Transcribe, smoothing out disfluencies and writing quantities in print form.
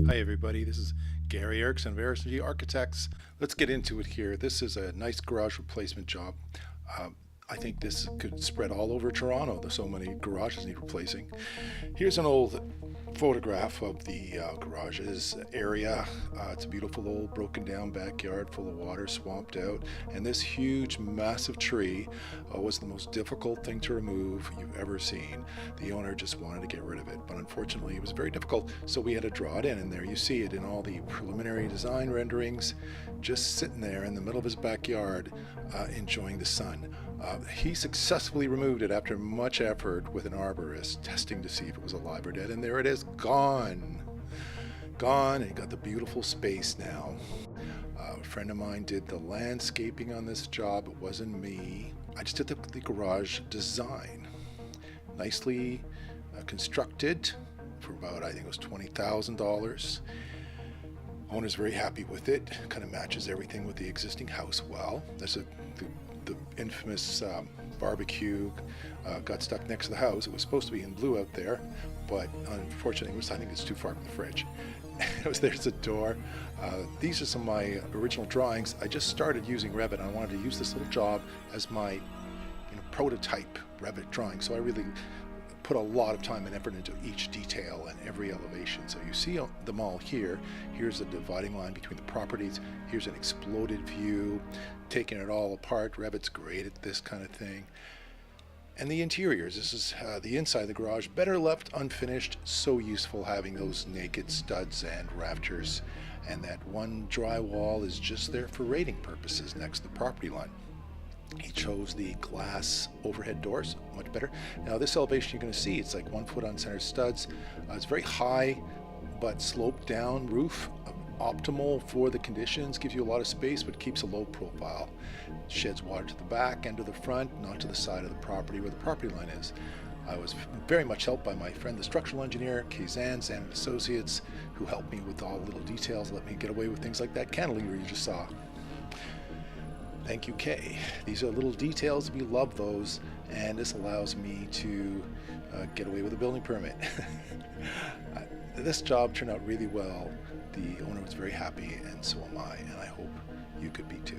Hi everybody, this is Gary Erickson of Erickson Architects. Let's get into it here. This is a nice garage replacement job. I think this could spread all over Toronto. There's so many garages need replacing. Here's an old photograph of the garages area. It's a beautiful old broken down backyard full of water, swamped out, and this huge massive tree was the most difficult thing to remove you've ever seen. The owner just wanted to get rid of it, but unfortunately it was very difficult, so we had to draw it in, and there you see it in all the preliminary design renderings, just sitting there in the middle of his backyard enjoying the sun. He successfully removed it after much effort with an arborist, testing to see if it was alive or dead, and there it is, gone. Gone, and you got the beautiful space now. A friend of mine did the landscaping on this job. It wasn't me. I just did the garage design. Nicely constructed for about, I think it was $20,000. Owner's very happy with it. Kind of matches everything with the existing house well. There's the infamous barbecue got stuck next to the house. It was supposed to be in blue out there, but unfortunately I think it's too far from the fridge. There's a door. These are some of my original drawings. I just started using Revit. I wanted to use this little job as my prototype Revit drawing, so I really put a lot of time and effort into each detail and every elevation. So you see them all here. Here's a dividing line between the properties. Here's an exploded view, taking it all apart. Revit's great at this kind of thing. And the interiors, this is the inside of the garage, better left unfinished. So useful having those naked studs and rafters, and that one drywall is just there for rating purposes next to the property line. He chose the glass overhead doors, much better. Now this elevation you're going to see, it's like 1 foot on center studs. It's very high but sloped down roof, optimal for the conditions, gives you a lot of space but keeps a low profile. Sheds water to the back and to the front, not to the side of the property where the property line is. I was very much helped by my friend the structural engineer, Zan and Associates, who helped me with all the little details, let me get away with things like that cantilever you just saw. Thank you, Kay. These are little details. We love those, and this allows me to get away with a building permit. This job turned out really well. The owner was very happy, and so am I, and I hope you could be too.